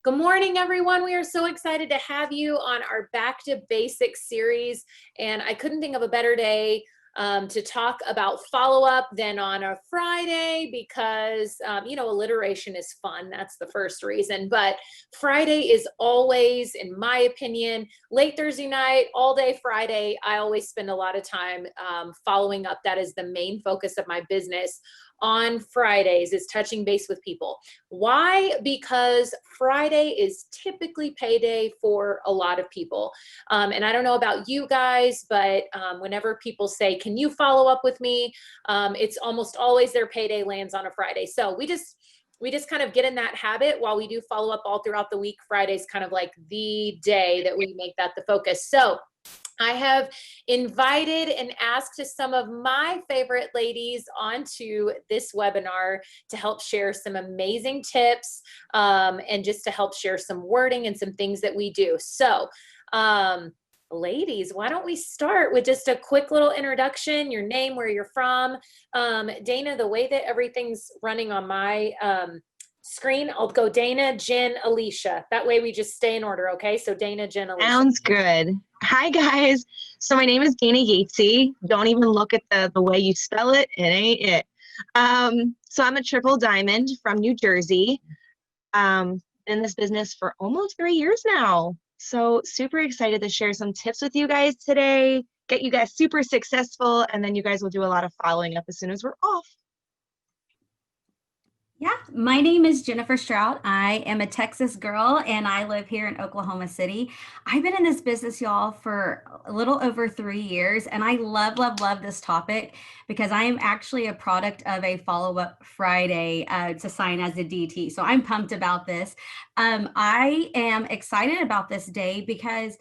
Good morning, everyone. We are so excited to have you on our Back to Basics series. And I couldn't think of a better day to talk about follow-up than on a Friday because, alliteration is fun. That's the first reason. But Friday is always, in my opinion, late Thursday night, all day Friday. I always spend a lot of time following up. That is the main focus of my business on Fridays, is touching base with people. Why? Because Friday is typically payday for a lot of people. And I don't know about you guys, but whenever people say, can you follow up with me? It's almost always their payday lands on a Friday. So we just kind of get in that habit. While we do follow up all throughout the week, Friday's kind of like the day that we make that the focus. So I have invited and asked some of my favorite ladies onto this webinar to help share some amazing tips and just to help share some wording and some things that we do. So, ladies, why don't we start with just a quick little introduction, your name, where you're from. Dana, the way that everything's running on my screen, I'll go Dana, Jen, Alicia. That way we just stay in order, okay? So Dana, Jen, Alicia. Sounds good. Hi, guys. So my name is Dana Yajcaj. Don't even look at the way you spell it. It ain't it. So I'm a triple diamond from New Jersey. Been in this business for almost 3 years now. So super excited to share some tips with you guys today, get you guys super successful, and then you guys will do a lot of following up as soon as we're off. Yeah, my name is Jennifer Strout. I am a Texas girl and I live here in Oklahoma City. I've been in this business, y'all, for a little over 3 years, and I love, love, love this topic because I am actually a product of a follow-up Friday to sign as a DT. So I'm pumped about this. I am excited about this day because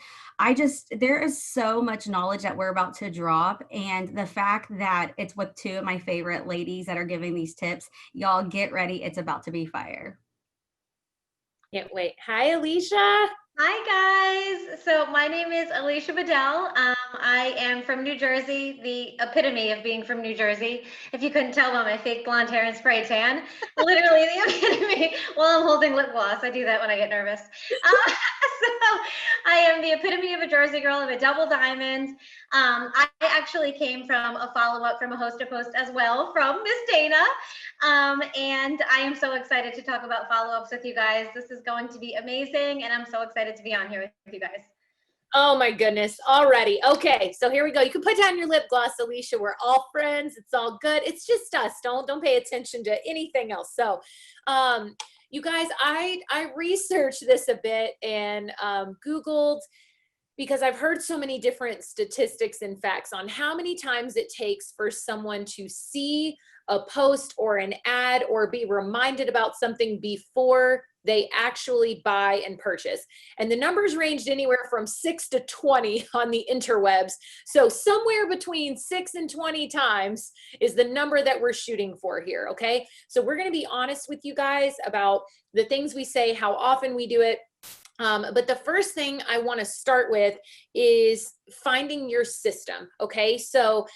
there is so much knowledge that we're about to drop. And the fact that it's with two of my favorite ladies that are giving these tips, y'all get ready. It's about to be fire. Can't wait. Hi, Alicia. Hi, guys. So my name is Alicia Bedell. I am from New Jersey, the epitome of being from New Jersey. If you couldn't tell by my fake blonde hair and spray tan, literally the epitome while I'm holding lip gloss. I do that when I get nervous. So I am the epitome of a Jersey girl, of a double diamond. I actually came from a follow-up from a host to post as well from Miss Dana. And I am so excited to talk about follow-ups with you guys. This is going to be amazing, and I'm so excited to be on here with you guys. Oh my goodness, already. Okay, so here we go. You can put down your lip gloss, Alicia. We're all friends. It's all good. It's just us. Don't pay attention to anything else. So, you guys, I researched this a bit and Googled, because I've heard so many different statistics and facts on how many times it takes for someone to see a post or an ad or be reminded about something before they actually buy and purchase. And the numbers ranged anywhere from 6 to 20 on the interwebs. So somewhere between 6 and 20 times is the number that we're shooting for here, okay? So we're gonna be honest with you guys about the things we say, how often we do it. But the first thing I want to start with is finding your system. Okay. So,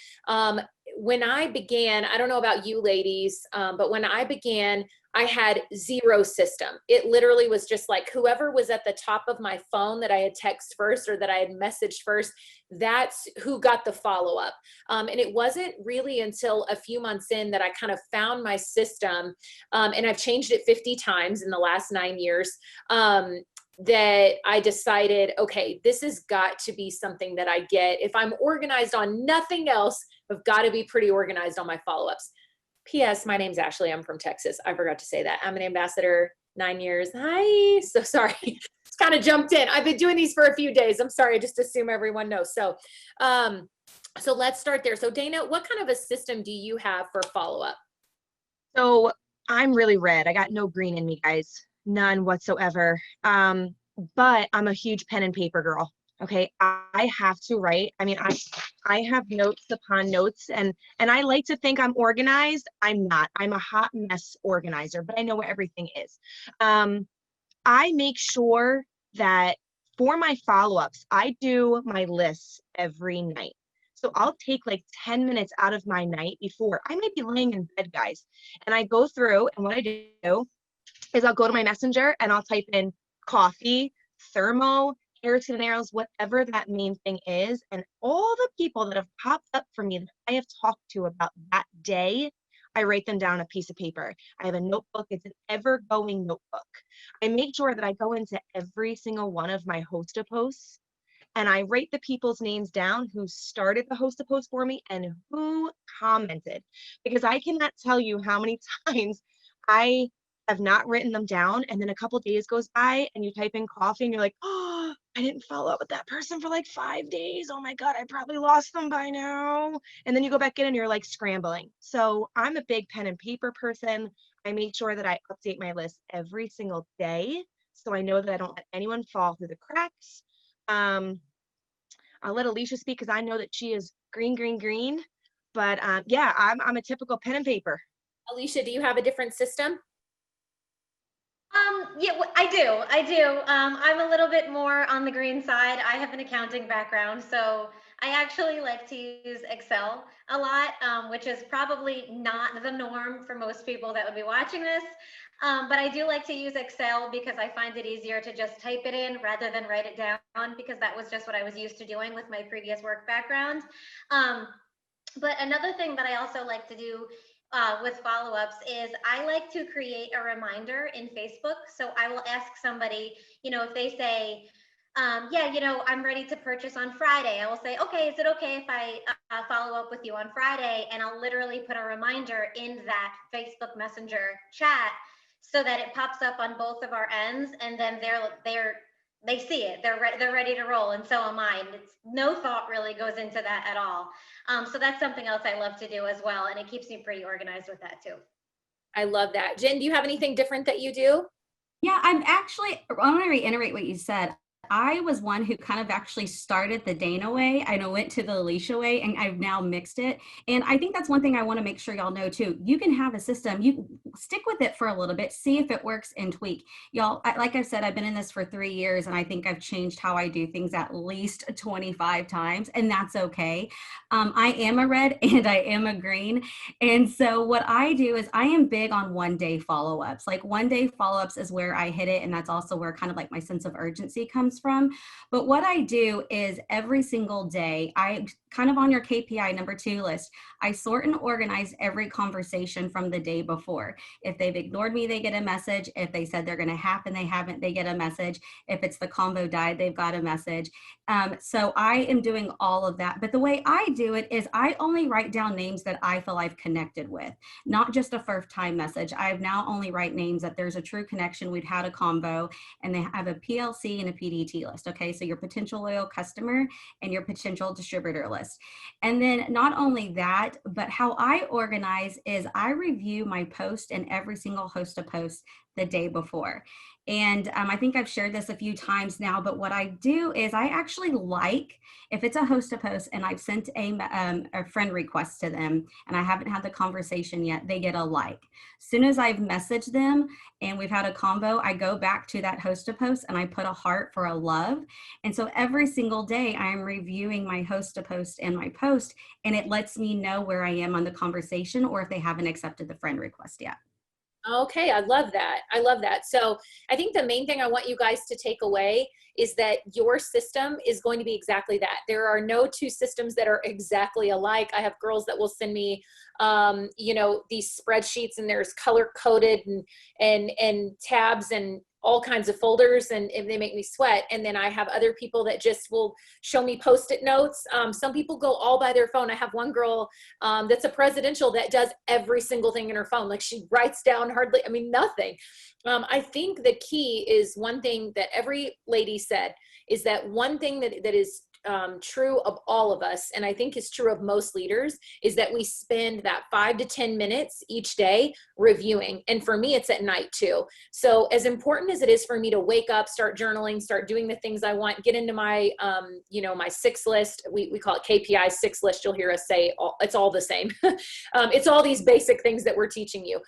when I began, I don't know about you ladies, but when I began, I had zero system. It literally was just like whoever was at the top of my phone that I had texted first or that I had messaged first, that's who got the follow-up. And it wasn't really until a few months in that I kind of found my system, and I've changed it 50 times in the last 9 years. That I decided, okay, this has got to be something that I get. If I'm organized on nothing else, I've got to be pretty organized on my follow-ups. P.S. My name's Ashley. I'm from Texas. I forgot to say that. I'm an ambassador, 9 years. Hi. So sorry. It's kind of jumped in. I've been doing these for a few days. I'm sorry. I just assume everyone knows. So let's start there. So Dana, what kind of a system do you have for follow-up? So I'm really red. I got no green in me, guys. None whatsoever. But I'm a huge pen and paper girl. Okay. I have to write. I mean, I have notes upon notes, and I like to think I'm organized. I'm not. I'm a hot mess organizer, but I know where everything is. I make sure that for my follow-ups, I do my lists every night. So I'll take like 10 minutes out of my night before. I might be laying in bed, guys, and I go through, and what I do is I'll go to my messenger and I'll type in coffee, thermo, arrows, whatever that main thing is. And all the people that have popped up for me that I have talked to about that day, I write them down on a piece of paper. I have a notebook. It's an ever-going notebook. I make sure that I go into every single one of my host posts and I write the people's names down who started the host post for me and who commented, because I cannot tell you how many times I have not written them down, and then a couple days goes by and you type in coffee and you're like, oh, I didn't follow up with that person for like 5 days. Oh my God, I probably lost them by now. And then you go back in and you're like scrambling. So I'm a big pen and paper person. I make sure that I update my list every single day so I know that I don't let anyone fall through the cracks. I'll let Alicia speak because I know that she is green, green, green. But yeah, I'm a typical pen and paper. Alicia, do you have a different system? Yeah, I do. I'm a little bit more on the green side. I have an accounting background, so I actually like to use Excel a lot, which is probably not the norm for most people that would be watching this. But I do like to use Excel because I find it easier to just type it in rather than write it down, because that was just what I was used to doing with my previous work background. But another thing that I also like to do with follow-ups is I like to create a reminder in Facebook. So I will ask somebody, if they say, yeah, I'm ready to purchase on Friday, I will say, okay, is it okay if I follow up with you on Friday? And I'll literally put a reminder in that Facebook Messenger chat so that it pops up on both of our ends, and then they see it, they're ready to roll, and so am I. And it's no thought really goes into that at all. So that's something else I love to do as well, and it keeps me pretty organized with that too. I love that. Jen, do you have anything different that you do? Yeah, I want to reiterate what you said. I was one who kind of actually started the Dana way. I went to the Alicia way, and I've now mixed it. And I think that's one thing I want to make sure y'all know too. You can have a system, you stick with it for a little bit, see if it works, and tweak. Y'all, like I've said, I've been in this for 3 years, and I think I've changed how I do things at least 25 times, and that's okay. I am a red and I am a green. And so what I do is I am big on 1-day follow-ups. Like 1-day follow-ups is where I hit it. And that's also where kind of like my sense of urgency comes from. But what I do is every single day, I kind of on your KPI number 2 list, I sort and organize every conversation from the day before. If they've ignored me, they get a message. If they said they're going to happen, they haven't, they get a message. If it's the combo died, they've got a message. So I am doing all of that. But the way I do it is I only write down names that I feel I've connected with, not just a first time message. I've now only write names that there's a true connection. We've had a combo, and they have a PLC and a PDT list. Okay, so your potential loyal customer and your potential distributor list. And then not only that, but how I organize is I review my post and every single host of posts the day before. And I think I've shared this a few times now, but what I do is I actually like, if it's a host of post and I've sent a friend request to them and I haven't had the conversation yet, they get a like. As soon as I've messaged them and we've had a combo, I go back to that host of post and I put a heart for a love. And so every single day I'm reviewing my host of post and my post, and it lets me know where I am on the conversation or if they haven't accepted the friend request yet. Okay, I love that. I love that. So I think the main thing I want you guys to take away is that your system is going to be exactly that. There are no 2 systems that are exactly alike. I have girls that will send me, these spreadsheets, and there's color coded and tabs and all kinds of folders, and they make me sweat. And then I have other people that just will show me Post-it notes. Some people go all by their phone. I have one girl that's a presidential that does every single thing in her phone. Like she writes down nothing. I think the key is one thing that every lady said is that one thing that is true of all of us, and I think is true of most leaders, is that we spend that 5 to 10 minutes each day reviewing. And for me, it's at night too. So as important as it is for me to wake up, start journaling, start doing the things I want, get into my, my 6 list, we call it KPI 6 list. You'll hear us say it's all the same. It's all these basic things that we're teaching you.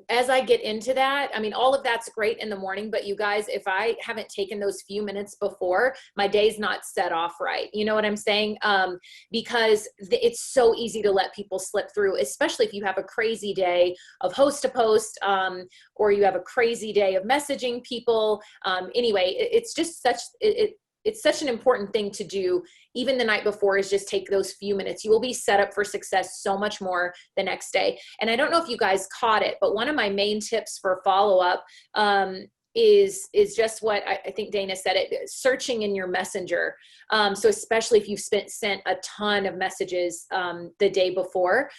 as I get into that, I mean, all of that's great in the morning, but you guys, if I haven't taken those few minutes before, my day's not set off right. You know what I'm saying? Because it's so easy to let people slip through, especially if you have a crazy day of host to post, or you have a crazy day of messaging people. Anyway, it's just it's such an important thing to do even the night before, is just take those few minutes. You will be set up for success so much more the next day. And I don't know if you guys caught it, but one of my main tips for follow-up is just what I think Dana said it, searching in your messenger. So especially if you've sent a ton of messages the day before,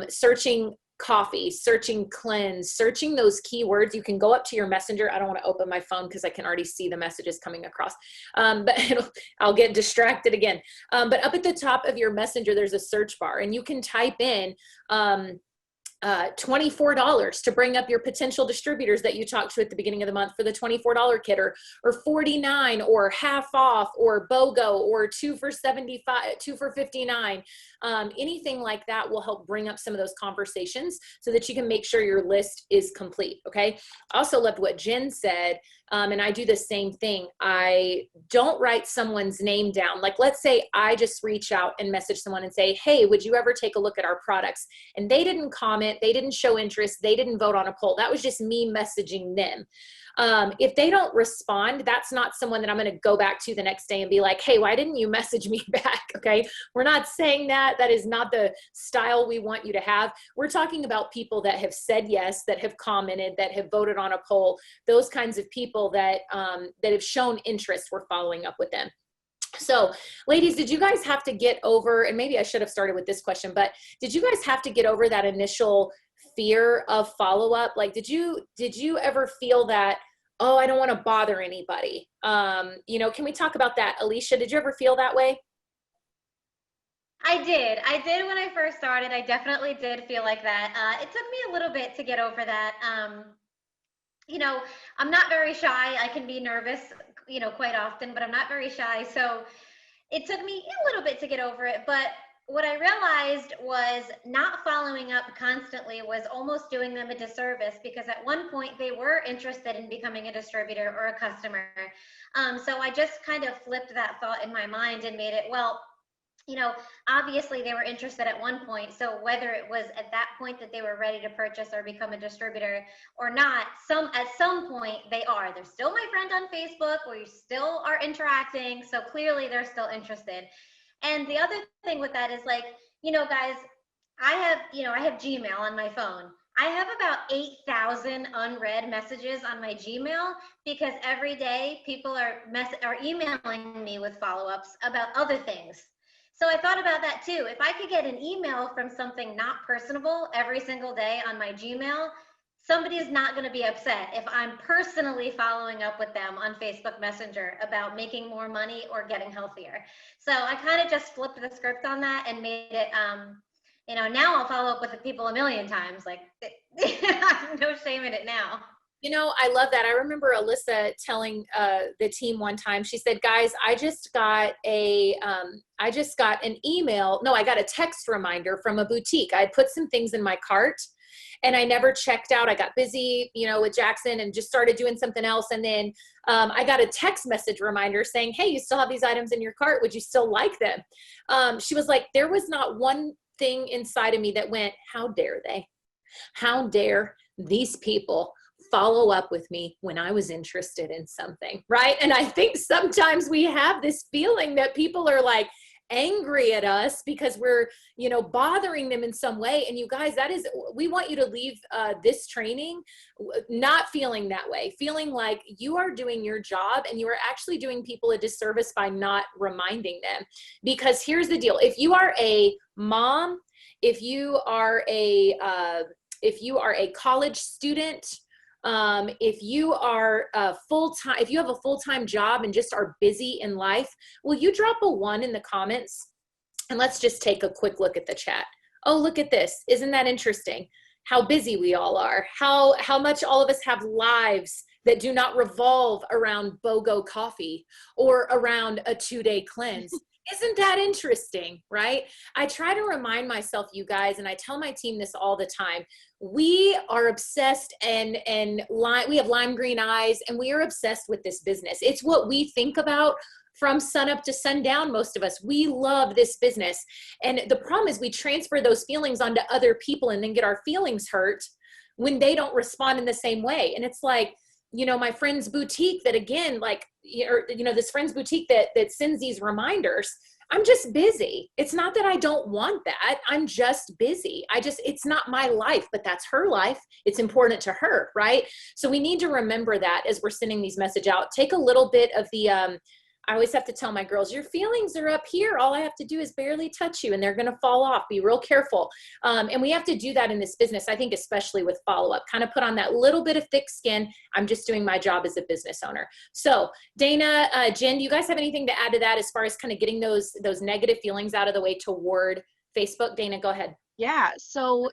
searching coffee, searching cleanse, searching those keywords. You can go up to your messenger. I don't want to open my phone because I can already see the messages coming across, but I'll get distracted again. But up at the top of your messenger, there's a search bar, and you can type in $24 to bring up your potential distributors that you talked to at the beginning of the month for the $24 kit, or $49, or half off, or BOGO, or 2 for $75, 2 for $59. Anything like that will help bring up some of those conversations so that you can make sure your list is complete. Okay. I also loved what Jen said. And I do the same thing. I don't write someone's name down. Like, let's say I just reach out and message someone and say, hey, would you ever take a look at our products? And they didn't comment, they didn't show interest, they didn't vote on a poll. That was just me messaging them. If they don't respond, that's not someone that I'm going to go back to the next day and be like, hey, why didn't you message me back? Okay. We're not saying that. That is not the style we want you to have. We're talking about people that have said yes, that have commented, that have voted on a poll, those kinds of people that have shown interest. We're following up with them. So ladies, did you guys have to get over, and maybe I should have started with this question, but did you guys have to get over that initial fear of follow-up? Like, did you ever feel that, oh, I don't want to bother anybody? You know, can we talk about that? Alicia, did you ever feel that way? I did when I first started. I definitely did feel like that. It took me a little bit to get over that. You know, I'm not very shy. I can be nervous, you know, quite often, but I'm not very shy. So it took me a little bit to get over it. But what I realized was not following up constantly was almost doing them a disservice, because at one point they were interested in becoming a distributor or a customer. So I just kind of flipped that thought in my mind and made it, well, you know, obviously they were interested at one point. So whether it was at that point that they were ready to purchase or become a distributor or not, at some point they are. They're still my friend on Facebook, or you still are interacting. So clearly they're still interested. And the other thing with that is, like, you know, guys, I have Gmail on my phone. I have about 8,000 unread messages on my Gmail, because every day people are emailing me with follow-ups about other things. So I thought about that too. If I could get an email from something not personable every single day on my Gmail, somebody is not going to be upset if I'm personally following up with them on Facebook Messenger about making more money or getting healthier. So I kind of just flipped the script on that and made it, you know, now I'll follow up with the people a million times. Like, no shame in it now. You know, I love that. I remember Alyssa telling the team one time, she said, guys, I got an email. No, I got a text reminder from a boutique. I had put some things in my cart and I never checked out. I got busy, you know, with Jackson and just started doing something else. And then I got a text message reminder saying, hey, you still have these items in your cart. Would you still like them? She was like, there was not one thing inside of me that went, how dare they? How dare these people follow up with me when I was interested in something, right? And I think sometimes we have this feeling that people are like angry at us because we're, you know, bothering them in some way. And you guys, we want you to leave this training not feeling that way, feeling like you are doing your job and you are actually doing people a disservice by not reminding them. Because here's the deal. If you are a mom, if you are a college student, if you are if you have a full-time job and just are busy in life, will you drop a 1 in the comments? And let's just take a quick look at the chat. Oh, look at this. Isn't that interesting? How busy we all are. How much all of us have lives that do not revolve around BOGO coffee or around a 2-day cleanse. Isn't that interesting, right? I try to remind myself, you guys, and I tell my team this all the time. we are obsessed and we have lime green eyes, and we are obsessed with this business. It's what we think about from sun up to sundown. Most of us, we love this business. And the problem is we transfer those feelings onto other people and then get our feelings hurt when they don't respond in the same way. And it's like, you know, my friend's boutique that, again, like, this friend's boutique that sends these reminders. I'm just busy. It's not that I don't want that. I'm just busy. It's not my life, but that's her life. It's important to her, right? So we need to remember that as we're sending these messages out. Take a little bit of the, I always have to tell my girls, your feelings are up here. All I have to do is barely touch you and they're going to fall off. Be real careful. And we have to do that in this business, I think, especially with follow-up, kind of put on that little bit of thick skin. I'm just doing my job as a business owner. So Dana, Jen, do you guys have anything to add to that as far as kind of getting those negative feelings out of the way toward Facebook? Dana, go ahead. Yeah. So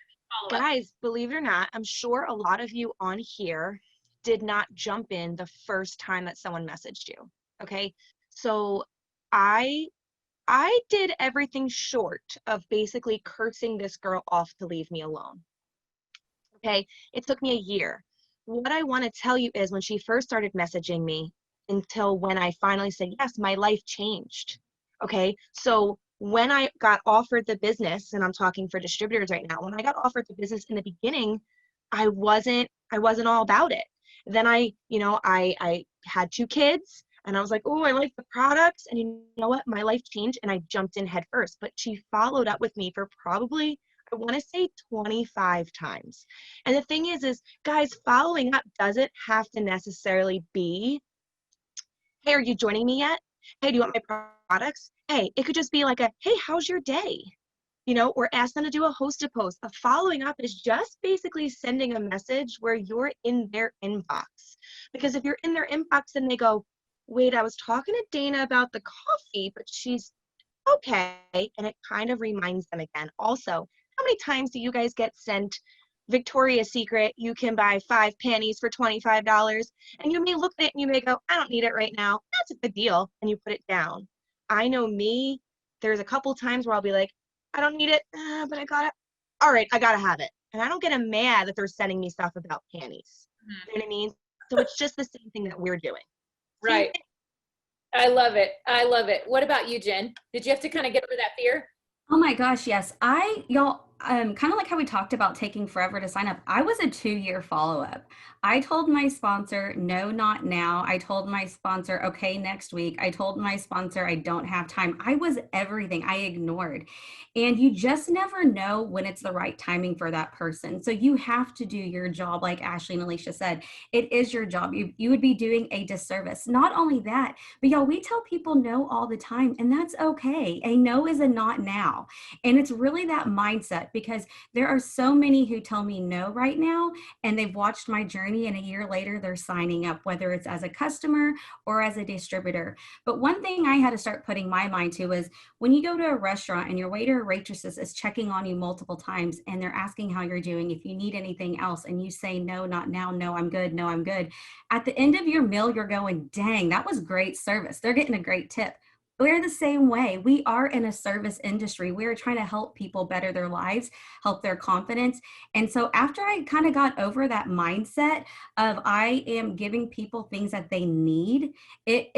guys, believe it or not, I'm sure a lot of you on here did not jump in the first time that someone messaged you. Okay. So I did everything short of basically cursing this girl off to leave me alone. Okay. It took me a year. What I want to tell you is when she first started messaging me until when I finally said, yes, my life changed. Okay. So when I got offered the business, and I'm talking for distributors right now, when I got offered the business in the beginning, I wasn't all about it. Then I had 2 kids. And I was like, oh, I like the products. And you know what? My life changed and I jumped in head first. But she followed up with me for probably, I want to say 25 times. And the thing is guys, following up doesn't have to necessarily be, hey, are you joining me yet? Hey, do you want my products? Hey, it could just be like hey, how's your day? Or ask them to do a hosted post. A following up is just basically sending a message where you're in their inbox. Because if you're in their inbox and they go, wait, I was talking to Dana about the coffee, but she's okay. And it kind of reminds them again. Also, how many times do you guys get sent Victoria's Secret, you can buy 5 panties for $25? And you may look at it and you may go, I don't need it right now. That's a good deal. And you put it down. I know me, there's a couple times where I'll be like, I don't need it, but I got it. All right, I got to have it. And I don't get mad that they're sending me stuff about panties. You know what I mean? So it's just the same thing that we're doing. Right. I love it. I love it. What about you, Jen? Did you have to kind of get over that fear? Oh my gosh, yes. Y'all, kind of like how we talked about taking forever to sign up. I was a 2-year follow-up. I told my sponsor, no, not now. I told my sponsor, okay, next week. I told my sponsor, I don't have time. I was everything. I ignored. And you just never know when it's the right timing for that person. So you have to do your job, like Ashley and Alicia said. It is your job. You would be doing a disservice. Not only that, but y'all, we tell people no all the time, and that's okay. A no is a not now. And it's really that mindset, because there are so many who tell me no right now, and they've watched my journey, and a year later they're signing up, whether it's as a customer or as a distributor. But one thing I had to start putting my mind to is when you go to a restaurant and your waiter or waitress is checking on you multiple times and they're asking how you're doing, if you need anything else, and you say no, not now, no, I'm good, no, I'm good. At the end of your meal, you're going, dang, that was great service. They're getting a great tip. We're the same way. We are in a service industry. We're trying to help people better their lives, help their confidence. And so after I kind of got over that mindset of I am giving people things that they need, it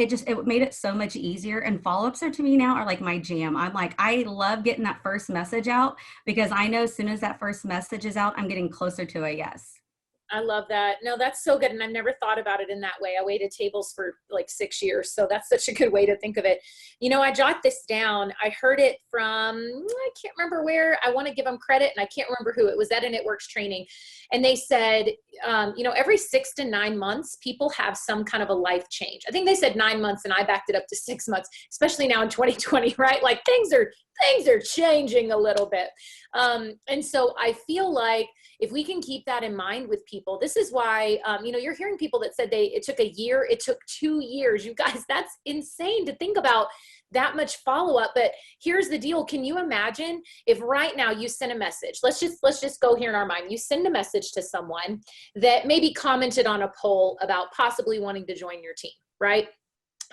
made it so much easier. And follow-ups to me now are like my jam. I'm like, I love getting that first message out, because I know as soon as that first message is out, I'm getting closer to a yes. I love that. No, that's so good. And I've never thought about it in that way. I waited tables for like 6 years. So that's such a good way to think of it. I jot this down. I heard it from, I can't remember where. I want to give them credit, and I can't remember who. It was at an It Works training. And they said, every 6 to 9 months, people have some kind of a life change. I think they said 9 months, and I backed it up to 6 months, especially now in 2020, right? Like things are changing a little bit. And so I feel like if we can keep that in mind with people, this is why, you're hearing people that said it took a year, it took 2 years. You guys, that's insane to think about that much follow-up. But here's the deal. Can you imagine if right now you send a message? Let's just go here in our mind. You send a message to someone that maybe commented on a poll about possibly wanting to join your team, right?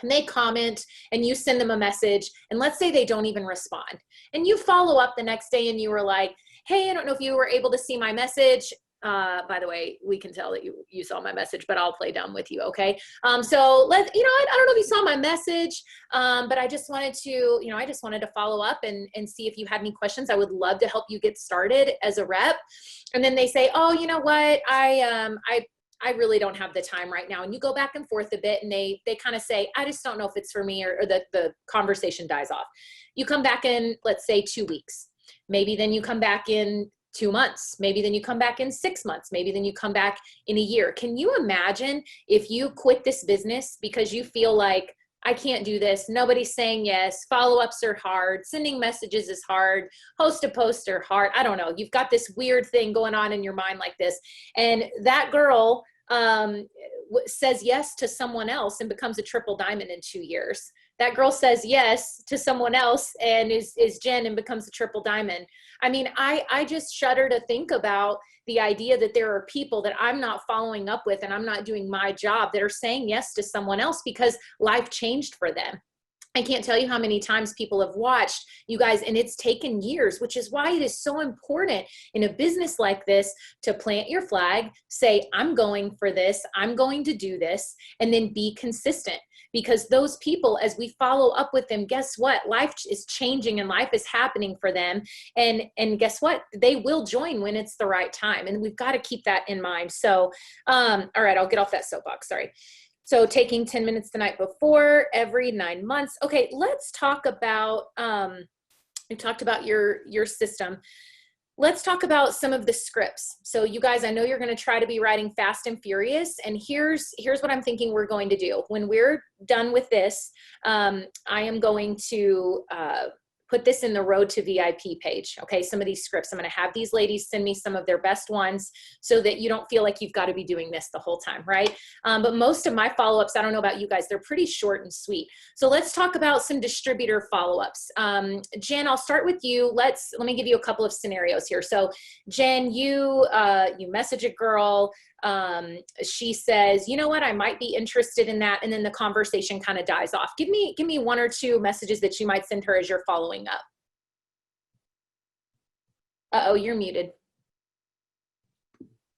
And they comment and you send them a message, and let's say they don't even respond. And you follow up the next day and you were like, hey, I don't know if you were able to see my message. By the way, we can tell that you saw my message, but I'll play dumb with you. Okay. So I don't know if you saw my message, but I just wanted to follow up and see if you had any questions. I would love to help you get started as a rep. And then they say, oh, you know what? I really don't have the time right now. And you go back and forth a bit and they kind of say, I just don't know if it's for me, or the conversation dies off. You come back in, let's say 2 weeks, maybe then you come back in 2 months, maybe then you come back in 6 months, maybe then you come back in a year. Can you imagine if you quit this business because you feel like, I can't do this, nobody's saying yes, follow-ups are hard, sending messages is hard, host to post are hard, I don't know, you've got this weird thing going on in your mind like this, and that girl says yes to someone else and becomes a triple diamond in 2 years. That girl says yes to someone else and is Jen and becomes a triple diamond. I mean, I just shudder to think about the idea that there are people that I'm not following up with and I'm not doing my job that are saying yes to someone else because life changed for them. I can't tell you how many times people have watched you guys, and it's taken years, which is why it is so important in a business like this to plant your flag, say, I'm going for this, I'm going to do this, and then be consistent. Because those people, as we follow up with them, guess what? Life is changing and life is happening for them. And guess what? They will join when it's the right time. And we've got to keep that in mind. So, all right, I'll get off that soapbox. Sorry. So taking 10 minutes the night before every 9 months. Okay, let's talk about, we talked about your system. Let's talk about some of the scripts. So you guys, I know you're going to try to be writing fast and furious. And here's what I'm thinking we're going to do. When we're done with this, I am going to put this in the Road to VIP page. Okay, some of these scripts, I'm going to have these ladies send me some of their best ones so that you don't feel like you've got to be doing this the whole time, right? But most of my follow-ups, I don't know about you guys, they're pretty short and sweet. So let's talk about some distributor follow-ups. Jen, I'll start with you. Let me give you a couple of scenarios here. So Jen, you message a girl, she says, you know what, I might be interested in that. And then the conversation kind of dies off. Give me 1 or 2 messages that you might send her as you're following up. Uh-oh, you're muted.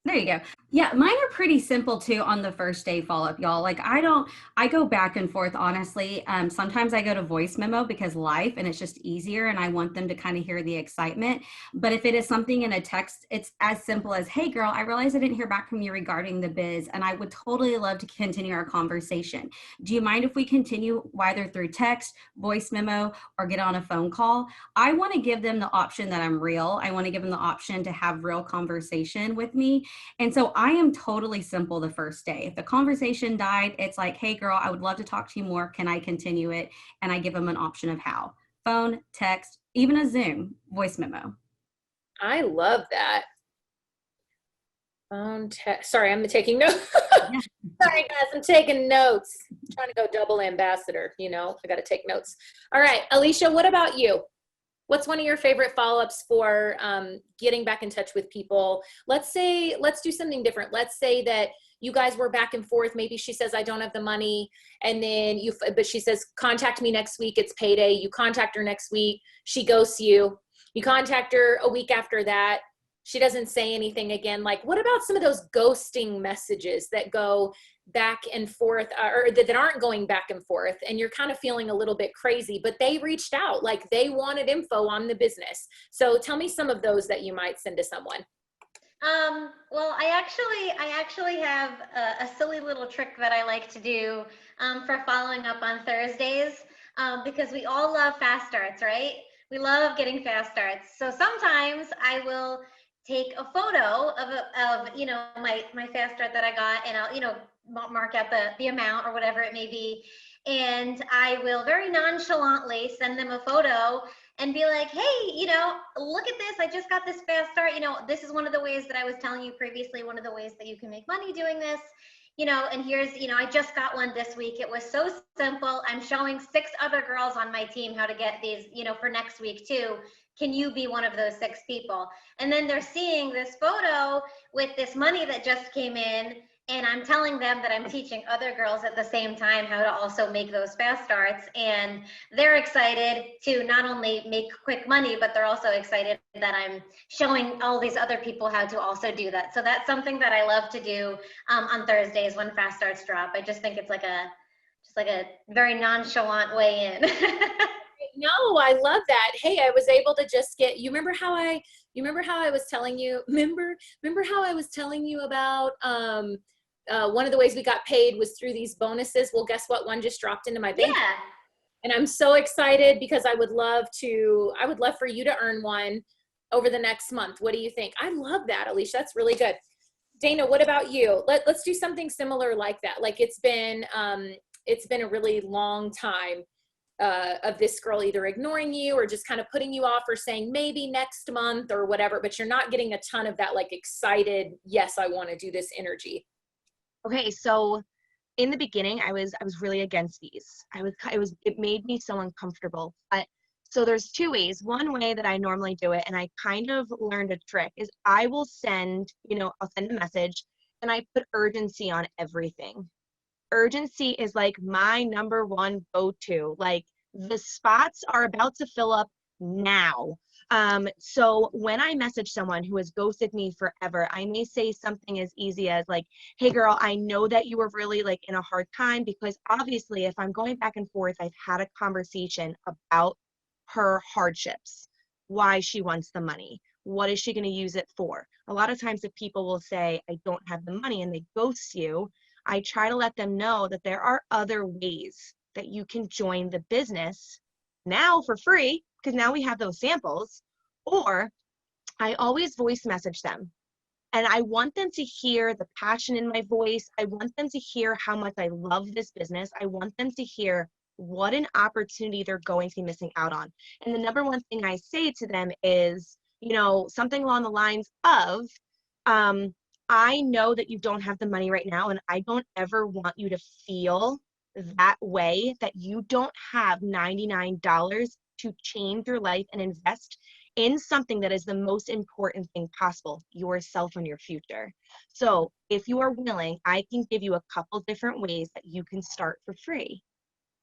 There you go. Yeah, mine are pretty simple too on the first day follow-up, y'all. Like I go back and forth, honestly. Sometimes I go to voice memo because life, and it's just easier and I want them to kind of hear the excitement. But if it is something in a text, it's as simple as, hey girl, I realized I didn't hear back from you regarding the biz and I would totally love to continue our conversation. Do you mind if we continue either through text, voice memo, or get on a phone call? I want to give them the option that I'm real. I want to give them the option to have real conversation with me. And so I am totally simple the first day. If the conversation died, it's like, hey girl, I would love to talk to you more. Can I continue it? And I give them an option of how. Phone, text, even a Zoom, voice memo. I love that. Phone, text. Sorry, I'm taking notes. Sorry guys, I'm taking notes. I'm trying to go double ambassador, I got to take notes. All right, Alicia, what about you? What's one of your favorite follow-ups for getting back in touch with people? Let's do something different. Let's say that you guys were back and forth. Maybe she says, I don't have the money. And then but she says, contact me next week. It's payday. You contact her next week. She ghosts you. You contact her a week after that. She doesn't say anything again. Like, what about some of those ghosting messages that go back and forth, or that aren't going back and forth, and you're kind of feeling a little bit crazy, but they reached out, like they wanted info on the business. So tell me some of those that you might send to someone. Well, I actually have a silly little trick that I like to do for following up on Thursdays, because we all love fast starts, right? We love getting fast starts. So sometimes I will take a photo of my fast start that I got, and I'll mark out the amount or whatever it may be, and I will very nonchalantly send them a photo and be like, hey, look at this, I just got this fast start, this is one of the ways that I was telling you previously, one of the ways that you can make money doing this, and here's, I just got one this week. It was so simple. I'm showing 6 other girls on my team how to get these, for next week too. Can you be one of those 6 people? And then they're seeing this photo with this money that just came in, and I'm telling them that I'm teaching other girls at the same time how to also make those fast starts. And they're excited to not only make quick money, but they're also excited that I'm showing all these other people how to also do that. So that's something that I love to do on Thursdays when fast starts drop. I just think it's like a very nonchalant way in. No, I love that. Hey, I was able to just get, you remember how I was telling you, remember how I was telling you about, one of the ways we got paid was through these bonuses. Well, guess what? One just dropped into my bank. Yeah. And I'm so excited because I would love for you to earn one over the next month. What do you think? I love that, Alicia. That's really good. Dana, what about you? Let's do something similar like that. Like it's been a really long time of this girl either ignoring you or just kind of putting you off or saying maybe next month or whatever, but you're not getting a ton of that like excited, yes, I want to do this energy. Okay, so in the beginning, I was really against these. It made me so uncomfortable. But so there's two ways. One way that I normally do it, and I kind of learned a trick, is I will send, I'll send a message and I put urgency on everything. Urgency is like my number one go-to. Like the spots are about to fill up now. So when I message someone who has ghosted me forever, I may say something as easy as like, hey girl, I know that you were really like in a hard time, because obviously if I'm going back and forth, I've had a conversation about her hardships, why she wants the money, what is she going to use it for? A lot of times if people will say, I don't have the money, and they ghost you, I try to let them know that there are other ways that you can join the business now for free, because now we have those samples. Or I always voice message them, and I want them to hear the passion in my voice. I want them to hear how much I love this business. I want them to hear what an opportunity they're going to be missing out on. And the number one thing I say to them is, something along the lines of, I know that you don't have the money right now, and I don't ever want you to feel that way, that you don't have $99 to change your life and invest in something that is the most important thing possible, yourself and your future. So if you are willing, I can give you a couple different ways that you can start for free.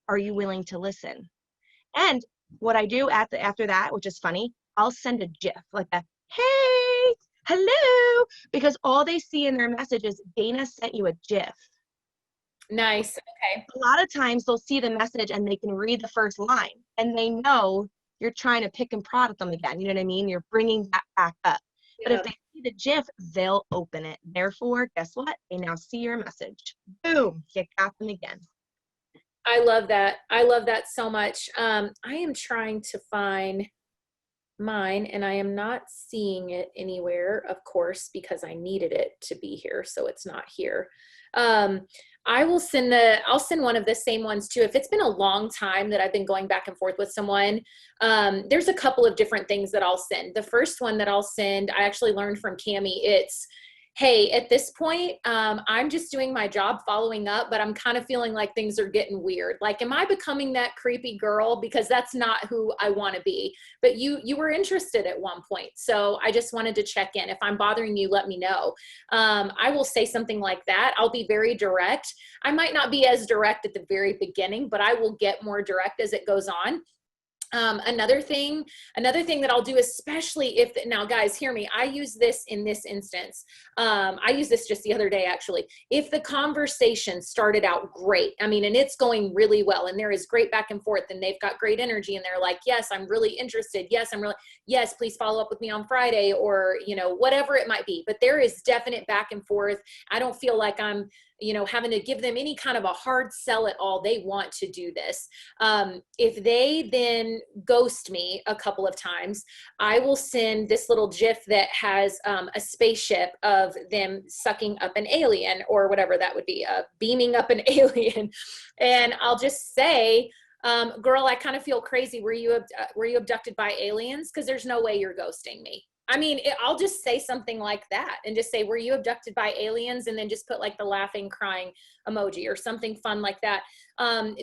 Are you willing to listen? And what I do after that, which is funny, I'll send a GIF, like a, hey, hello, because all they see in their message is Dana sent you a GIF. Nice. Okay. A lot of times they'll see the message and they can read the first line, and they know you're trying to pick and prod at them again. You know what I mean? You're bringing that back up. Yeah. But if they see the GIF, they'll open it. Therefore, guess what? They now see your message. Boom, you got them again. I love that. I love that so much. I am trying to find mine and I am not seeing it anywhere, of course, because I needed it to be here. So it's not here. I'll send one of the same ones too. If it's been a long time that I've been going back and forth with someone, there's a couple of different things that I'll send. The first one that I'll send, I actually learned from Cammie. It's, hey, at this point, I'm just doing my job following up, but I'm kind of feeling like things are getting weird. Like, am I becoming that creepy girl? Because that's not who I want to be. But you were interested at one point. So I just wanted to check in. If I'm bothering you, let me know. I will say something like that. I'll be very direct. I might not be as direct at the very beginning, but I will get more direct as it goes on. Another thing that I'll do, especially if, now guys, hear me, I use this in this instance. I used this just the other day, actually. If the conversation started out great, I mean, and it's going really well and there is great back and forth and they've got great energy and they're like, yes, I'm really interested. Yes, please follow up with me on Friday, or, whatever it might be, but there is definite back and forth. I don't feel like I'm, having to give them any kind of a hard sell at all. They want to do this. If they then ghost me a couple of times, I will send this little GIF that has a spaceship of them sucking up an alien, or whatever that would be, beaming up an alien. And I'll just say, girl, I kind of feel crazy. Were you abducted by aliens? Because there's no way you're ghosting me. I mean, I'll just say something like that and just say, were you abducted by aliens? And then just put like the laughing, crying emoji or something fun like that.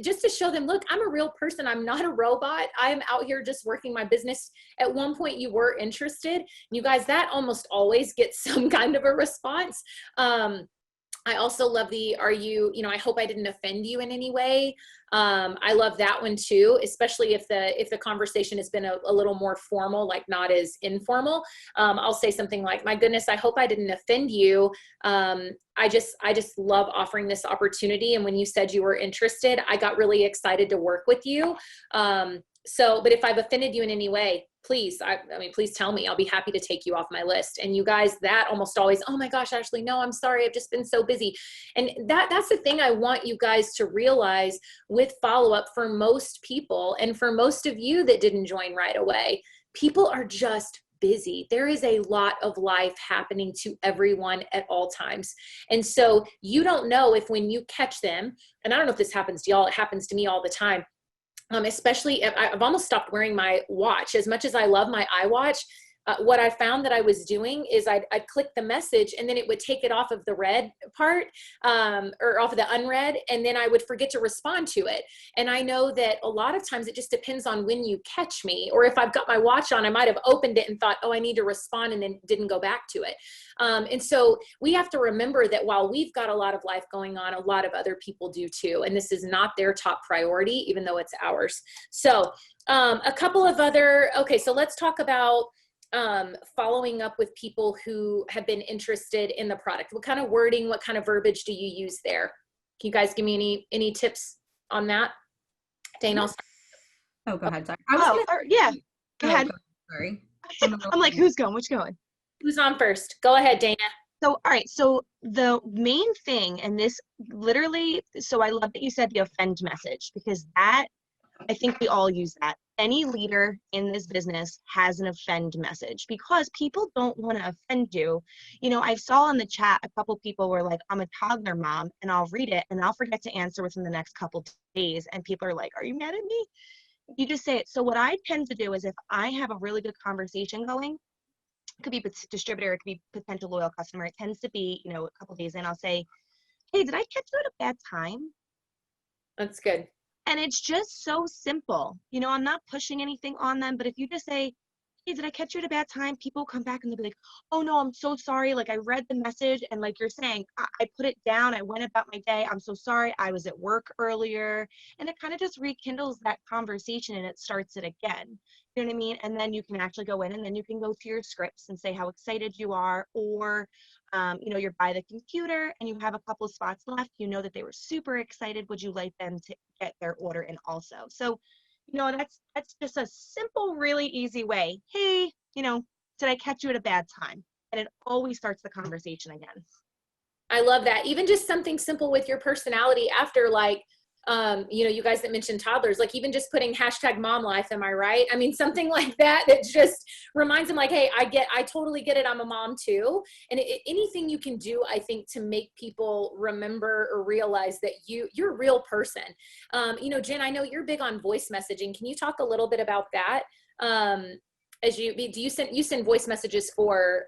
Just to show them, look, I'm a real person. I'm not a robot. I'm out here just working my business. At one point you were interested. You guys, that almost always gets some kind of a response. I also love the, I hope I didn't offend you in any way. I love that one too, especially if the conversation has been a little more formal, like not as informal. I'll say something like, my goodness, I hope I didn't offend you. I just love offering this opportunity. And when you said you were interested, I got really excited to work with you. But if I've offended you in any way, please, please tell me. I'll be happy to take you off my list. And you guys, that almost always, oh my gosh, Ashley, no, I'm sorry. I've just been so busy. And that's the thing I want you guys to realize with follow-up for most people. And for most of you that didn't join right away, people are just busy. There is a lot of life happening to everyone at all times. And so you don't know if when you catch them, and I don't know if this happens to y'all, it happens to me all the time. Especially, I've almost stopped wearing my watch. As much as I love my iWatch, what I found that I was doing is I'd click the message and then it would take it off of the read part, or off of the unread, and then I would forget to respond to it. And I know that a lot of times it just depends on when you catch me, or if I've got my watch on, I might have opened it and thought, oh, I need to respond, and then didn't go back to it. And so we have to remember that while we've got a lot of life going on, a lot of other people do too. And this is not their top priority, even though it's ours. So a couple of other, okay, so let's talk about following up with people who have been interested in the product. What kind of wording, what kind of verbiage do you use there? Can you guys give me any tips on that? Dana? Oh, go ahead. Sorry. Yeah, go ahead. Sorry. I'm like, who's going? Which going? Who's on first? Go ahead, Dana. So, all right. So the main thing, and this literally, so I love that you said the offend message, because that, I think we all use that. Any leader in this business has an offend message, because people don't want to offend you. You know, I saw in the chat a couple people were like, I'm a toddler mom, and I'll read it and I'll forget to answer within the next couple days. And people are like, are you mad at me? You just say it. So what I tend to do is, if I have a really good conversation going, it could be distributor, it could be potential loyal customer, it tends to be, you know, a couple days in, I'll say, hey, did I catch you at a bad time? That's good. And it's just so simple. You know, I'm not pushing anything on them, but if you just say, hey, did I catch you at a bad time? People come back and they'll be like, oh no, I'm so sorry. Like, I read the message, and like you're saying, I put it down. I went about my day. I'm so sorry. I was at work earlier. And it kind of just rekindles that conversation, and it starts it again. You know what I mean? And then you can actually go in, and then you can go through your scripts and say how excited you are, or you know, you're by the computer and you have a couple of spots left. You know that they were super excited. Would you like them to get their order in also? So, you know, that's just a simple, really easy way. Hey, you know, did I catch you at a bad time? And it always starts the conversation again. I love that. Even just something simple with your personality after, like, you know, you guys that mentioned toddlers, like even just putting #momlife, am I right? I mean, something like that, that just reminds them like, hey, I totally get it. I'm a mom too. And anything you can do, I think, to make people remember or realize that you're a real person. You know, Jen, I know you're big on voice messaging. Can you talk a little bit about that? You send voice messages for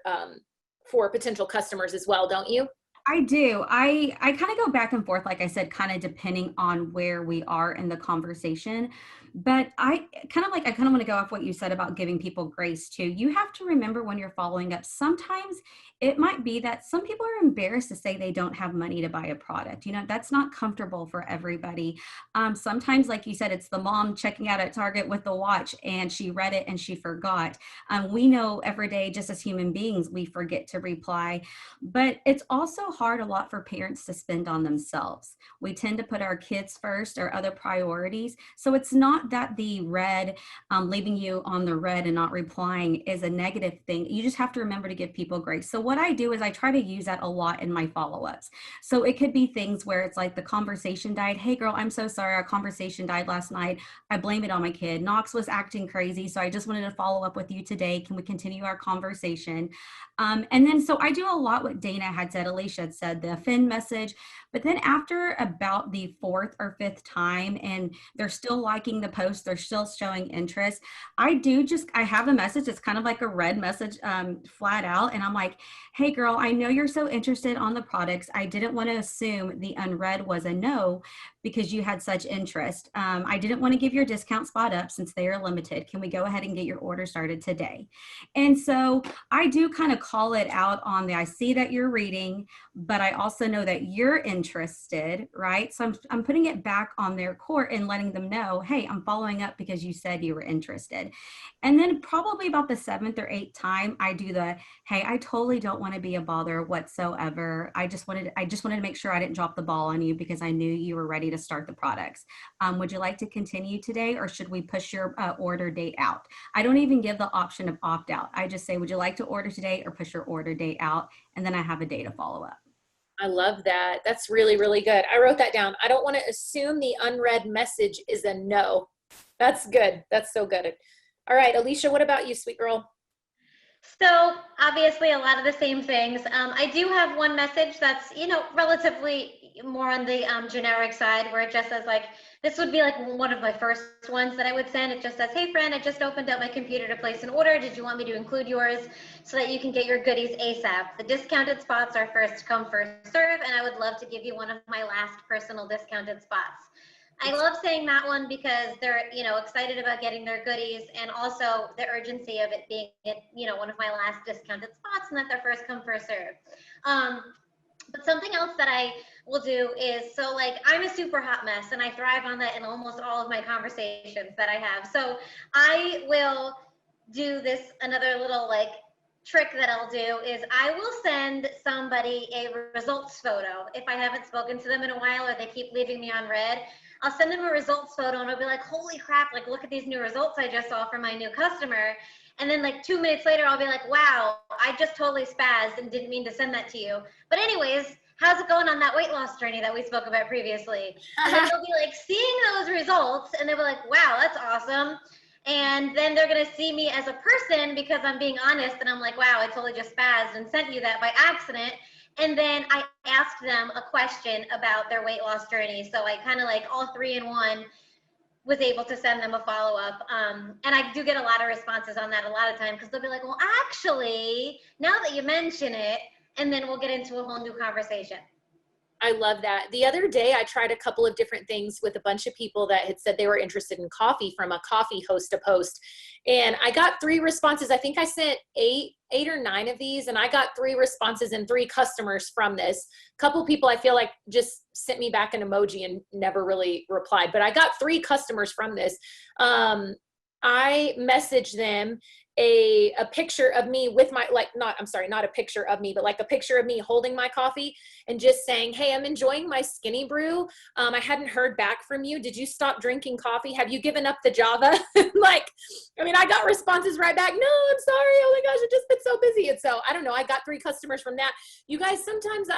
potential customers as well, don't you? I do. I kind of go back and forth, like I said, kind of depending on where we are in the conversation. But I kind of want to go off what you said about giving people grace too. You have to remember when you're following up, sometimes it might be that some people are embarrassed to say they don't have money to buy a product. You know, that's not comfortable for everybody. Sometimes, like you said, it's the mom checking out at Target with the watch and she read it and she forgot. We know every day, just as human beings, we forget to reply. But it's also hard a lot for parents to spend on themselves. We tend to put our kids first or other priorities. So it's not that the red, leaving you on the red and not replying is a negative thing. You just have to remember to give people grace. So what I do is I try to use that a lot in my follow-ups. So it could be things where it's like the conversation died. Hey girl, I'm so sorry. Our conversation died last night. I blame it on my kid. Knox was acting crazy. So I just wanted to follow up with you today. Can we continue our conversation? And then, so I do a lot what Dana had said, Alicia had said, the offend message. But then after about the 4th or 5th time, and they're still liking the post, they're still showing interest, I have a message that's kind of like a red message, flat out. And I'm like, hey girl, I know you're so interested on the products. I didn't want to assume the unread was a no because you had such interest. I didn't want to give your discount spot up since they are limited. Can we go ahead and get your order started today? And so I do kind of call it out on I see that you're reading, but I also know that you're interested, right? So I'm putting it back on their court and letting them know, hey, I'm following up because you said you were interested. And then probably about the 7th or 8th time, I do hey, I totally don't want to be a bother whatsoever. I just wanted to make sure I didn't drop the ball on you because I knew you were ready to start the products. Would you like to continue today, or should we push your order date out? I don't even give the option of opt out. I just say, would you like to order today or push your order date out? And then I have a day to follow up. I love that. That's really, really good. I wrote that down. I don't want to assume the unread message is a no. That's good. That's so good. All right, Alicia, what about you, sweet girl? So obviously a lot of the same things. I do have one message that's, relatively more on the generic side, where it just says like, this would be like one of my first ones that I would send. It just says, hey friend, I just opened up my computer to place an order. Did you want me to include yours so that you can get your goodies ASAP? The discounted spots are first come, first serve, and I would love to give you one of my last personal discounted spots. I love saying that one because they're, excited about getting their goodies, and also the urgency of it being, one of my last discounted spots, and that they're first come, first serve. But something else that I will do is, so like, I'm a super hot mess, and I thrive on that in almost all of my conversations that I have. So I will do this, another little like trick that I'll do is I will send somebody a results photo. If I haven't spoken to them in a while, or they keep leaving me on red, I'll send them a results photo, and I'll be like, holy crap, like, look at these new results I just saw from my new customer. And then like 2 minutes later, I'll be like, wow, I just totally spazzed and didn't mean to send that to you. But anyways, how's it going on that weight loss journey that we spoke about previously? And then they'll be like seeing those results, and they'll be like, wow, that's awesome. And then they're going to see me as a person because I'm being honest, and I'm like, wow, I totally just spazzed and sent you that by accident. And then I asked them a question about their weight loss journey. So I kind of like all 3 in 1 was able to send them a follow-up. And I do get a lot of responses on that a lot of time, because they'll be like, well, actually, now that you mention it, and then we'll get into a whole new conversation. I love that. The other day, I tried a couple of different things with a bunch of people that had said they were interested in coffee from a coffee host to post. And I got 3 responses. I think I sent 8 or 9 of these, and I got 3 responses and 3 customers from this. A couple people I feel like just sent me back an emoji and never really replied, but I got 3 customers from this. I messaged them a picture of me with my, not a picture of me, but like a picture of me holding my coffee and just saying, hey, I'm enjoying my skinny brew. I hadn't heard back from you. Did you stop drinking coffee? Have you given up the Java? I got responses right back. No, I'm sorry. Oh my gosh, I've just been so busy. And so I don't know, I got 3 customers from that. You guys, sometimes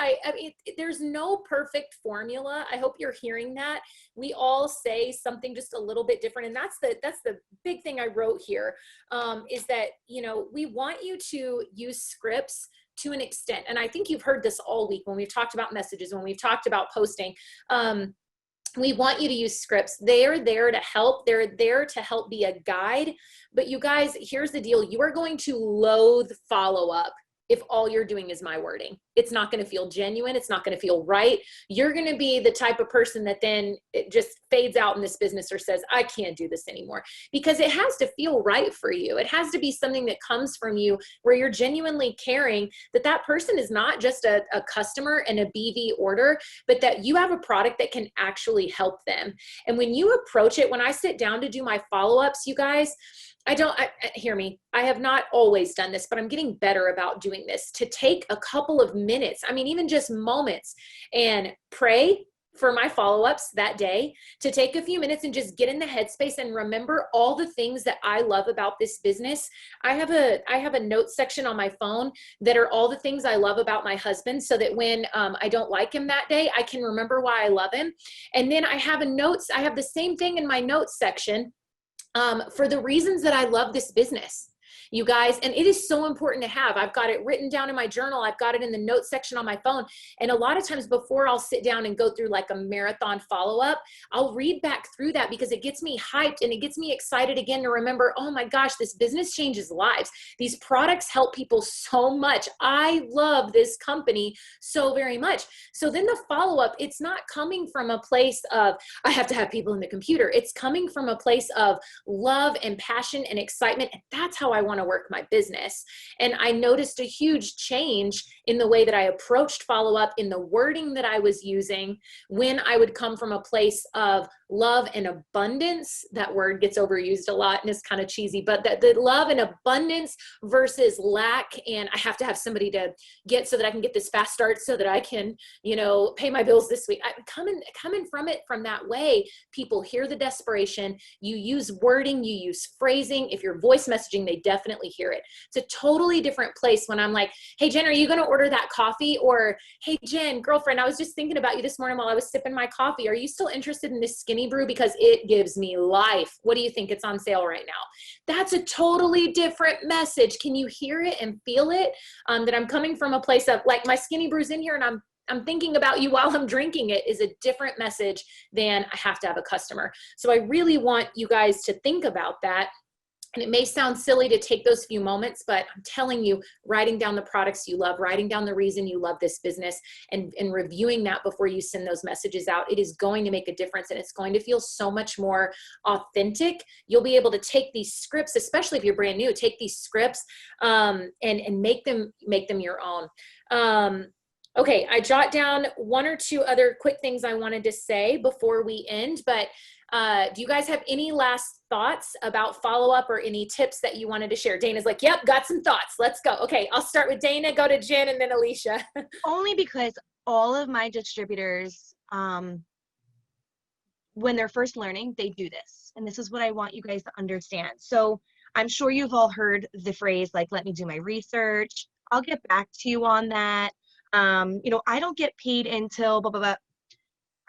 there's no perfect formula. I hope you're hearing that. We all say something just a little bit different. And that's the big thing I wrote here, is that, we want you to use scripts to an extent. And I think you've heard this all week when we've talked about messages, when we've talked about posting. We want you to use scripts. They're there to help. They're there to help be a guide. But you guys, here's the deal. You are going to loathe follow-up if all you're doing is my wording. It's not going to feel genuine. It's not going to feel right. You're going to be the type of person that then it just fades out in this business, or says, I can't do this anymore, because it has to feel right for you. It has to be something that comes from you, where you're genuinely caring that that person is not just a customer and a BV order, but that you have a product that can actually help them. And when you approach it, when I sit down to do my follow-ups, you guys, hear me. I have not always done this, but I'm getting better about doing this, to take a couple of minutes, even just moments, and pray for my follow-ups that day, to take a few minutes and just get in the headspace and remember all the things that I love about this business. I have a note section on my phone that are all the things I love about my husband, so that when I don't like him that day, I can remember why I love him. And then I have the same thing in my notes section for the reasons that I love this business, you guys. And it is so important to have. I've got it written down in my journal. I've got it in the notes section on my phone. And a lot of times before I'll sit down and go through like a marathon follow-up, I'll read back through that, because it gets me hyped and it gets me excited again to remember, oh my gosh, this business changes lives. These products help people so much. I love this company so very much. So then the follow-up, it's not coming from a place of, I have to have people in the computer. It's coming from a place of love and passion and excitement. And that's how I want want to work my business. And I noticed a huge change in the way that I approached follow-up, in the wording that I was using when I would come from a place of love and abundance. That word gets overused a lot and is kind of cheesy, but the love and abundance versus lack. And I have to have somebody to get so that I can get this fast start so that I can, pay my bills this week. Coming from it from that way, people hear the desperation. You use wording, you use phrasing. If you're voice messaging, they definitely hear it. It's a totally different place when I'm like, hey, Jen, are you going to order that coffee? Or, hey, Jen, girlfriend, I was just thinking about you this morning while I was sipping my coffee. Are you still interested in this skinny brew? Because it gives me life. What do you think? It's on sale right now. That's a totally different message. Can you hear it and feel it? That I'm coming from a place of like, my skinny brew's in here and I'm thinking about you while I'm drinking it, is a different message than I have to have a customer. So I really want you guys to think about that. And it may sound silly to take those few moments, but I'm telling you, writing down the products you love, writing down the reason you love this business, and reviewing that before you send those messages out, it is going to make a difference, and it's going to feel so much more authentic. You'll be able to take these scripts, especially if you're brand new, take these scripts and make them your own. Okay, I jot down one or two other quick things I wanted to say before we end, but do you guys have any last thoughts about follow-up or any tips that you wanted to share? Dana's like, yep, got some thoughts. Let's go. Okay, I'll start with Dana, go to Jen, and then Alicia. Only because all of my distributors, when they're first learning, they do this. And this is what I want you guys to understand. So I'm sure you've all heard the phrase, like, let me do my research. I'll get back to you on that. I don't get paid until blah, blah, blah.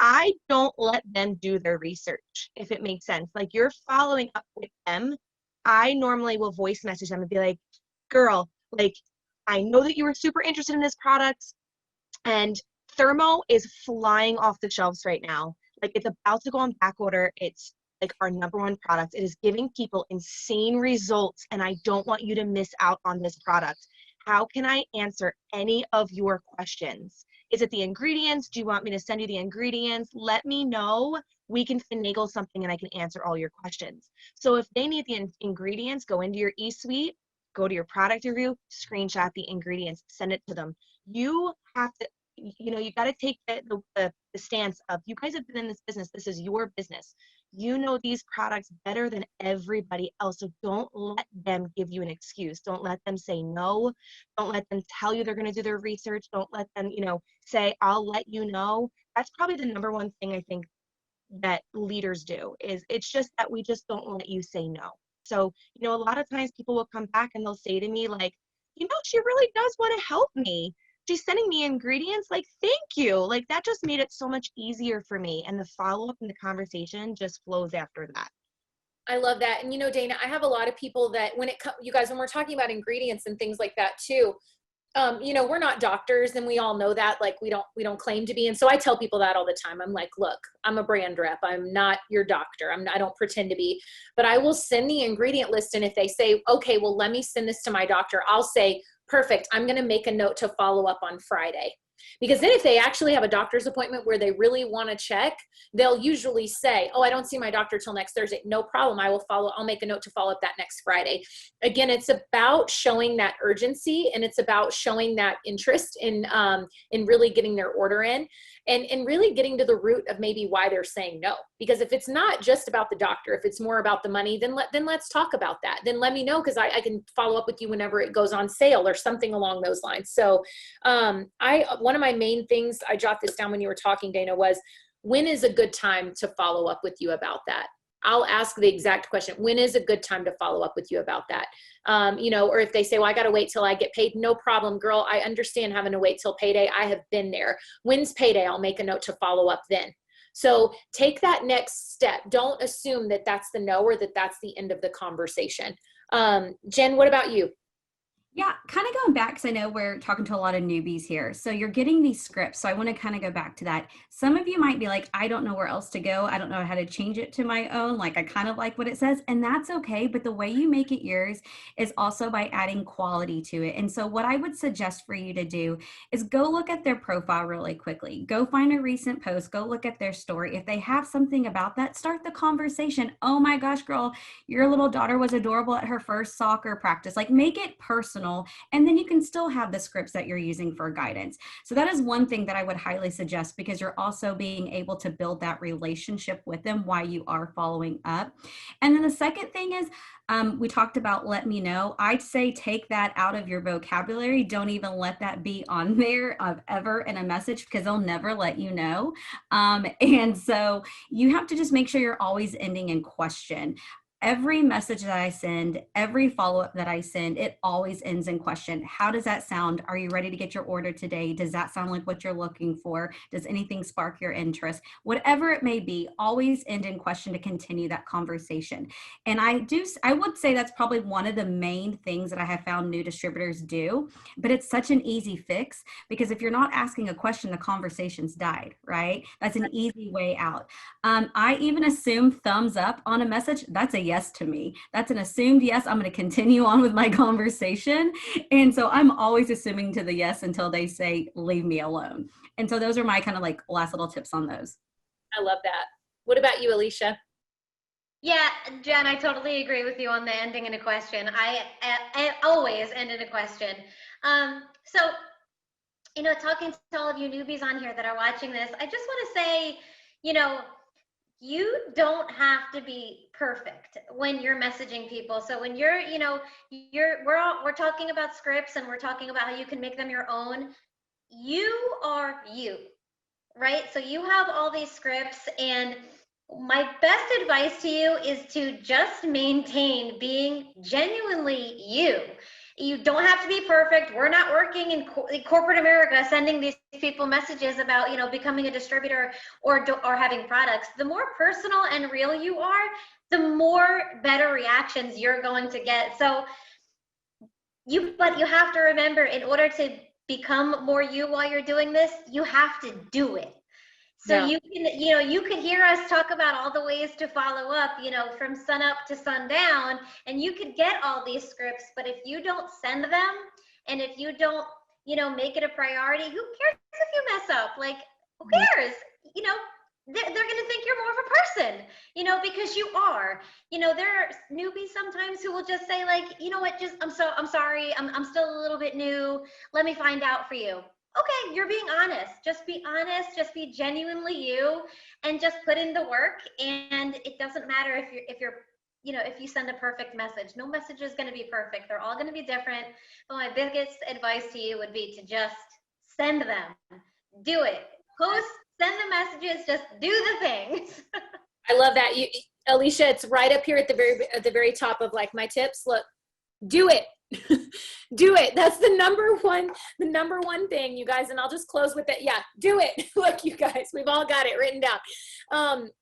I don't let them do their research, if it makes sense. Like, you're following up with them. I normally will voice message them and be like, girl, like, I know that you were super interested in this product, and Thermo is flying off the shelves right now. Like, it's about to go on back order. It's like our #1 product. It is giving people insane results, and I don't want you to miss out on this product. How can I answer any of your questions? Is it the ingredients? Do you want me to send you the ingredients? Let me know. We can finagle something and I can answer all your questions. So if they need the ingredients, go into your eSuite, go to your product review, screenshot the ingredients, send it to them. You have to, you got to take the stance of, you guys have been in this business. This is your business. You know these products better than everybody else. So don't let them give you an excuse. Don't let them say no. Don't let them tell you they're going to do their research. Don't let them, say, I'll let you know. That's probably the #1 thing I think that leaders do, is it's just that we just don't let you say no. So, a lot of times people will come back and they'll say to me like, she really does want to help me. She's sending me ingredients, like, thank you. Like, that just made it so much easier for me. And the follow-up and the conversation just flows after that. I love that. And Dana, I have a lot of people that when we're talking about ingredients and things like that too, we're not doctors, and we all know that, like, we don't claim to be. And so I tell people that all the time. I'm like, look, I'm a brand rep. I'm not your doctor. I don't pretend to be, but I will send the ingredient list. And if they say, okay, well, let me send this to my doctor, I'll say, perfect. I'm going to make a note to follow up on Friday. Because then if they actually have a doctor's appointment where they really want to check, they'll usually say, oh, I don't see my doctor till next Thursday. No problem. I'll make a note to follow up that next Friday. Again, it's about showing that urgency, and it's about showing that interest in really getting their order in, and really getting to the root of maybe why they're saying no. Because if it's not just about the doctor, if it's more about the money, then let's talk about that. Then let me know, because I can follow up with you whenever it goes on sale or something along those lines. So one of my main things, I jot this down when you were talking, Dana, was, when is a good time to follow up with you about that? I'll ask the exact question. When is a good time to follow up with you about that? Or if they say, well, I got to wait till I get paid. No problem, girl. I understand having to wait till payday. I have been there. When's payday? I'll make a note to follow up then. So take that next step. Don't assume that that's the no, or that that's the end of the conversation. Jen, what about you? Yeah, kind of going back, because I know we're talking to a lot of newbies here. So you're getting these scripts. So I want to kind of go back to that. Some of you might be like, I don't know where else to go. I don't know how to change it to my own. Like, I kind of like what it says, and that's okay. But the way you make it yours is also by adding quality to it. And so what I would suggest for you to do is go look at their profile really quickly. Go find a recent post, go look at their story. If they have something about that, start the conversation. Oh my gosh, girl, your little daughter was adorable at her first soccer practice. Like, make it personal, and then you can still have the scripts that you're using for guidance. So that is one thing that I would highly suggest, because you're also being able to build that relationship with them while you are following up. And then the second thing is, we talked about let me know. I'd say take that out of your vocabulary. Don't even let that be on there ever in a message, because they'll never let you know. And so you have to just make sure you're always ending in question. Every message that I send, every follow-up that I send, it always ends in question. How does that sound? Are you ready to get your order today? Does that sound like what you're looking for? Does anything spark your interest? Whatever it may be, always end in question to continue that conversation. And I would say that's probably one of the main things that I have found new distributors do, but it's such an easy fix, because if you're not asking a question, the conversation's died, right? That's an easy way out. I even assume thumbs up on a message. That's a yes to me. That's an assumed yes. I'm going to continue on with my conversation. And so I'm always assuming to the yes until they say, leave me alone. And so those are my kind of like last little tips on those. I love that. What about you, Alicia? Yeah, Jen, I totally agree with you on the ending in a question. I always end in a question. So, talking to all of you newbies on here that are watching this, I just want to say, you don't have to be perfect when you're messaging people. So when we're talking about scripts, and we're talking about how you can make them your own. You are you, right? So you have all these scripts, and my best advice to you is to just maintain being genuinely you. You don't have to be perfect. We're not working in corporate America sending these people messages about, becoming a distributor or having products. The more personal and real you are, the more better reactions you're going to get. So but you have to remember, in order to become more you while you're doing this, you have to do it. So you can hear us talk about all the ways to follow up, from sun up to sundown, and you could get all these scripts, but if you don't send them, and if you don't, make it a priority, who cares if you mess up? Like, who cares? They're going to think you're more of a person, because you are. There are newbies sometimes who will just say, like, you know what, I'm sorry, I'm still a little bit new. Let me find out for you. Okay, you're being honest. Just be honest, just be genuinely you, and just put in the work. And it doesn't matter if you send a perfect message. No message is going to be perfect. They're all going to be different. But my biggest advice to you would be to just send them. Do it. Post, send the messages, just do the things. I love that. Alicia, it's right up here at the very top of like my tips. Look, do it. Do it. That's the number one thing, you guys. And I'll just close with it. Yeah, do it. Look, you guys, we've all got it written down.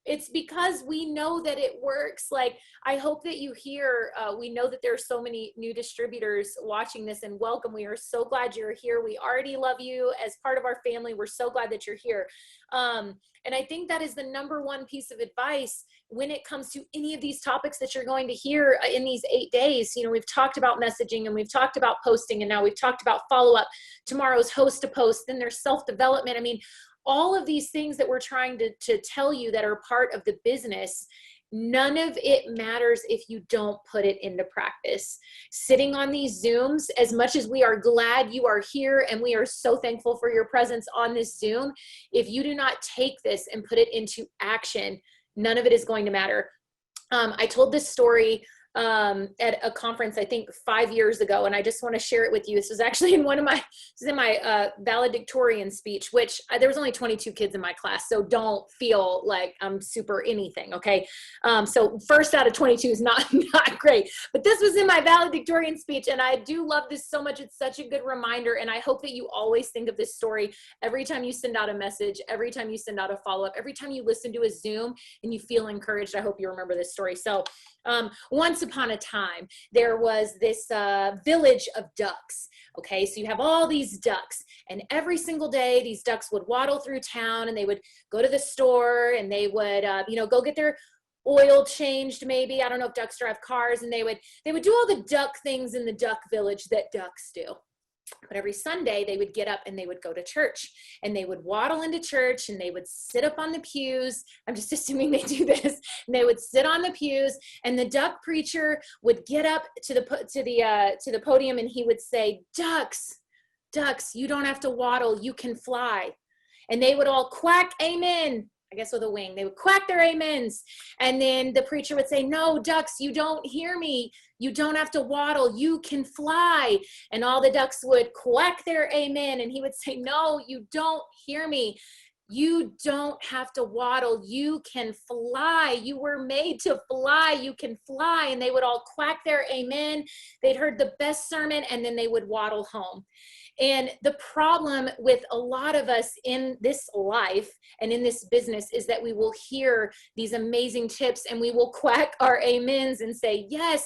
It's because we know that it works. Like, I hope that you hear, we know that there are so many new distributors watching this, and welcome. We are so glad you're here. We already love you as part of our family. We're so glad that you're here. And I think that is the number one piece of advice when it comes to any of these topics that you're going to hear in these 8 days. We've talked about messaging, and we've talked about posting, and now we've talked about follow-up. Tomorrow's host to post, then there's self-development. I mean, all of these things that we're trying to tell you that are part of the business, none of it matters if you don't put it into practice. Sitting on these Zooms, as much as we are glad you are here and we are so thankful for your presence on this Zoom, if you do not take this and put it into action, none of it is going to matter. I told this story at a conference, I think 5 years ago, and I just want to share it with you. This was actually in my valedictorian speech, which there was only 22 kids in my class, so don't feel like I'm super anything, okay? So first out of 22 is not great, but this was in my valedictorian speech, and I do love this so much. It's such a good reminder, and I hope that you always think of this story every time you send out a message, every time you send out a follow-up, every time you listen to a Zoom and you feel encouraged. I hope you remember this story. So once once upon a time, there was this village of ducks. Okay, so you have all these ducks, and every single day these ducks would waddle through town, and they would go to the store, and they would, go get their oil changed, maybe. I don't know if ducks drive cars, and they would do all the duck things in the duck village that ducks do. But every Sunday they would get up and they would go to church, and they would waddle into church, and they would sit up on the pews. I'm just assuming they do this. And they would sit on the pews, and the duck preacher would get up to the podium, and he would say, ducks, you don't have to waddle, you can fly. And they would all quack amen. I guess with a wing, they would quack their amens. And then the preacher would say, no, ducks, you don't hear me. You don't have to waddle, you can fly. And all the ducks would quack their amen. And he would say, no, you don't hear me. You don't have to waddle, you can fly. You were made to fly, you can fly. And they would all quack their amen. They'd heard the best sermon, and then they would waddle home. And the problem with a lot of us in this life and in this business is that we will hear these amazing tips, and we will quack our amens and say, yes,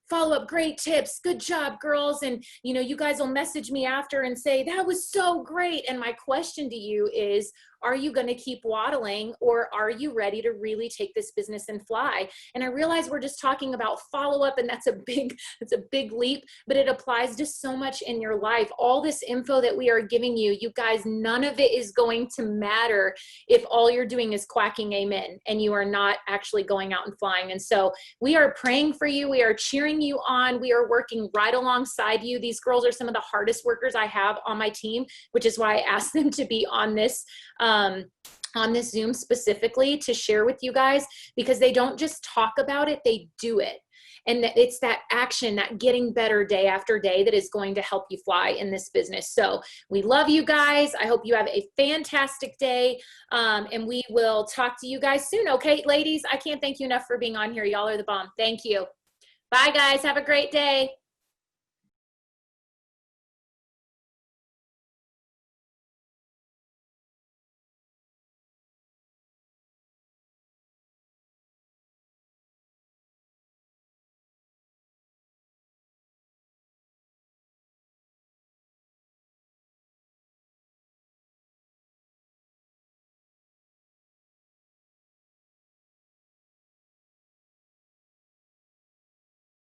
follow up, great tips, good job, girls. And you guys will message me after and say, that was so great. And my question to you is, are you going to keep waddling, or are you ready to really take this business and fly? And I realize we're just talking about follow-up, and that's a big leap, but it applies to so much in your life. All this info that we are giving you, you guys, none of it is going to matter if all you're doing is quacking amen and you are not actually going out and flying. And so we are praying for you. We are cheering you on. We are working right alongside you. These girls are some of the hardest workers I have on my team, which is why I asked them to be on this Zoom specifically to share with you guys, because they don't just talk about it, they do it. And it's that action, that getting better day after day, that is going to help you fly in this business. So we love you guys. I hope you have a fantastic day. And we will talk to you guys soon. Okay, ladies, I can't thank you enough for being on here. Y'all are the bomb. Thank you. Bye, guys. Have a great day.